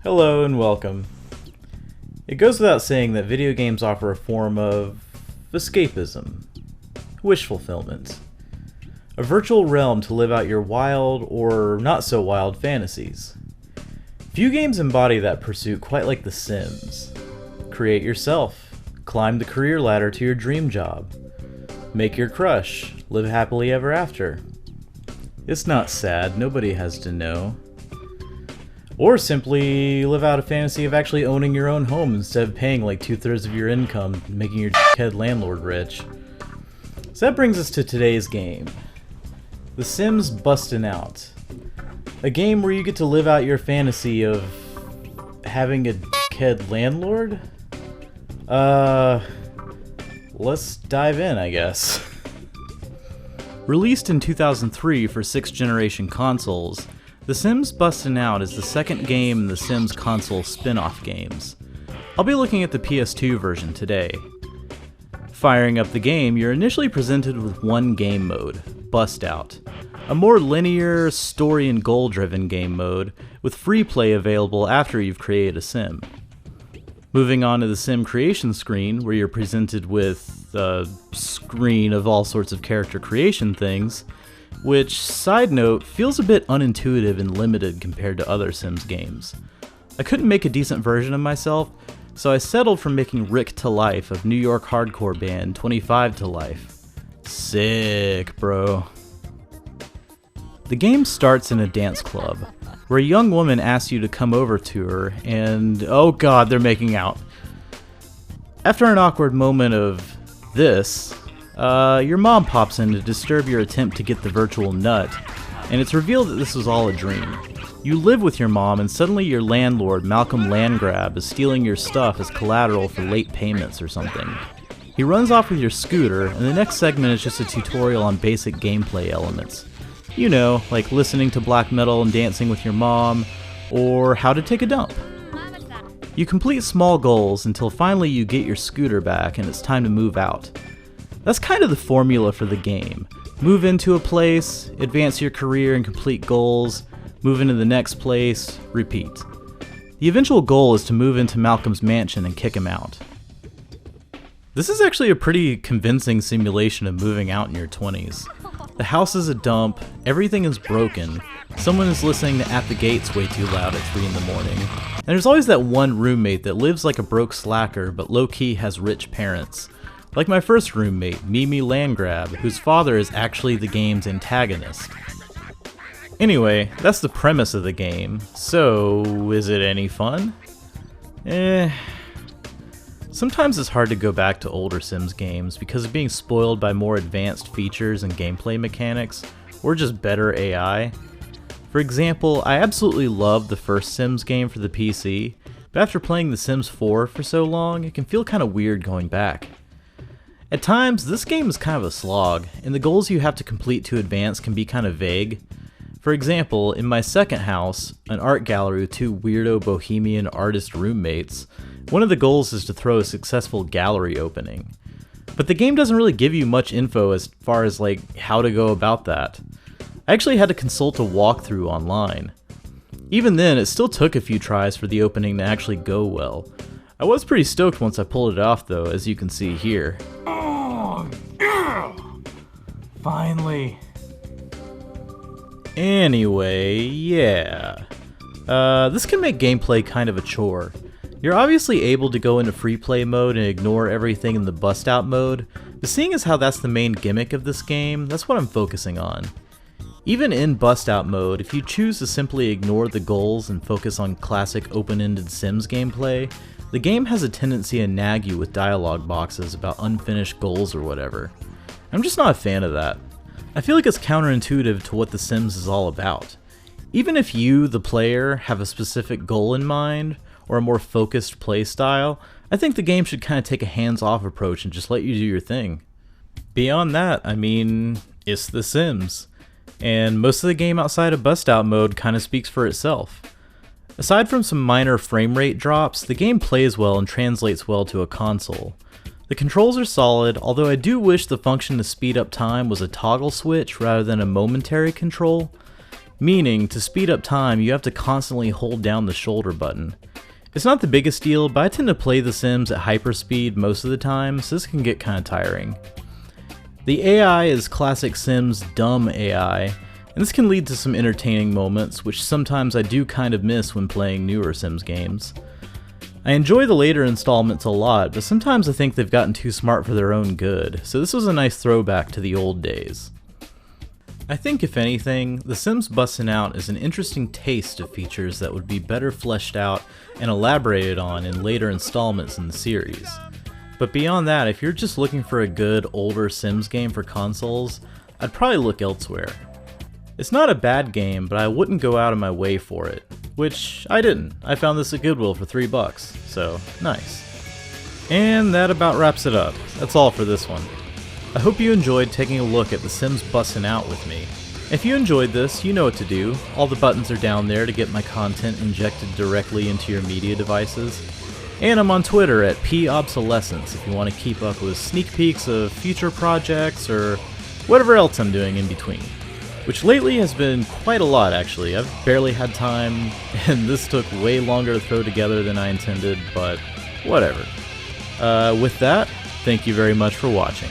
Hello and welcome. It goes without saying that video games offer a form of escapism, wish fulfillment, a virtual realm to live out your wild or not so wild fantasies. Few games embody that pursuit quite like The Sims. Create yourself, climb the career ladder to your dream job, make your crush, live happily ever after. It's not sad, nobody has to know. Or simply live out a fantasy of actually owning your own home instead of paying like 2/3 of your income, making your head landlord rich. So that brings us to today's game. The Sims Bustin' Out. A game where you get to live out your fantasy of having a head landlord? Let's dive in, I guess. Released in 2003 for 6th generation consoles, The Sims Bustin' Out is the second game in the Sims console spin-off games. I'll be looking at the PS2 version today. Firing up the game, you're initially presented with one game mode, Bust Out, a more linear, story and goal-driven game mode, with free play available after you've created a sim. Moving on to the sim creation screen, where you're presented with a screen of all sorts of character creation things, which, side note, feels a bit unintuitive and limited compared to other Sims games. I couldn't make a decent version of myself, so I settled for making Rick to Life of New York hardcore band 25 to Life. Sick, bro. The game starts in a dance club, where a young woman asks you to come over to her, and oh god, they're making out. After an awkward moment of this, your mom pops in to disturb your attempt to get the virtual nut, and it's revealed that this was all a dream. You live with your mom, and suddenly your landlord, Malcolm Landgrab, is stealing your stuff as collateral for late payments or something. He runs off with your scooter, and the next segment is just a tutorial on basic gameplay elements. You know, like listening to black metal and dancing with your mom, or how to take a dump. You complete small goals until finally you get your scooter back and it's time to move out. That's kind of the formula for the game. Move into a place, advance your career and complete goals, move into the next place, repeat. The eventual goal is to move into Malcolm's mansion and kick him out. This is actually a pretty convincing simulation of moving out in your 20s. The house is a dump, everything is broken, someone is listening to At the Gates way too loud at 3 in the morning, and there's always that one roommate that lives like a broke slacker but low-key has rich parents. Like my first roommate, Mimi Landgrab, whose father is actually the game's antagonist. Anyway, that's the premise of the game, so is it any fun? Sometimes it's hard to go back to older Sims games because of being spoiled by more advanced features and gameplay mechanics, or just better AI. For example, I absolutely loved the first Sims game for the PC, but after playing The Sims 4 for so long, it can feel kind of weird going back. At times, this game is kind of a slog, and the goals you have to complete to advance can be kind of vague. For example, in my second house, an art gallery with two weirdo bohemian artist roommates, one of the goals is to throw a successful gallery opening. But the game doesn't really give you much info as far as like how to go about that. I actually had to consult a walkthrough online. Even then, it still took a few tries for the opening to actually go well. I was pretty stoked once I pulled it off though, as you can see here. Oh, yeah! Finally. Anyway, yeah. This can make gameplay kind of a chore. You're obviously able to go into free play mode and ignore everything in the bust out mode, but seeing as how that's the main gimmick of this game, that's what I'm focusing on. Even in bust out mode, if you choose to simply ignore the goals and focus on classic open-ended Sims gameplay, the game has a tendency to nag you with dialogue boxes about unfinished goals or whatever. I'm just not a fan of that. I feel like it's counterintuitive to what The Sims is all about. Even if you, the player, have a specific goal in mind, or a more focused play style, I think the game should kind of take a hands-off approach and just let you do your thing. Beyond that, I mean, it's The Sims. And most of the game outside of bust out mode kind of speaks for itself. Aside from some minor frame rate drops, the game plays well and translates well to a console. The controls are solid, although I do wish the function to speed up time was a toggle switch rather than a momentary control. meaning to speed up time you have to constantly hold down the shoulder button. It's not the biggest deal, but I tend to play The Sims at hyperspeed most of the time, so this can get kinda tiring. The AI is classic Sims dumb AI, and this can lead to some entertaining moments, which sometimes I do kind of miss when playing newer Sims games. I enjoy the later installments a lot, but sometimes I think they've gotten too smart for their own good, so this was a nice throwback to the old days. I think if anything, The Sims Bustin' Out is an interesting taste of features that would be better fleshed out and elaborated on in later installments in the series. But beyond that, if you're just looking for a good, older Sims game for consoles, I'd probably look elsewhere. It's not a bad game, but I wouldn't go out of my way for it. Which, I didn't. I found this at Goodwill for $3, so nice. And that about wraps it up. That's all for this one. I hope you enjoyed taking a look at The Sims Bustin' Out with me. If you enjoyed this, you know what to do. All the buttons are down there to get my content injected directly into your media devices. And I'm on Twitter at @PObsolescence if you want to keep up with sneak peeks of future projects or whatever else I'm doing in between. Which lately has been quite a lot actually. I've barely had time, and this took way longer to throw together than I intended, but whatever. With that, thank you very much for watching.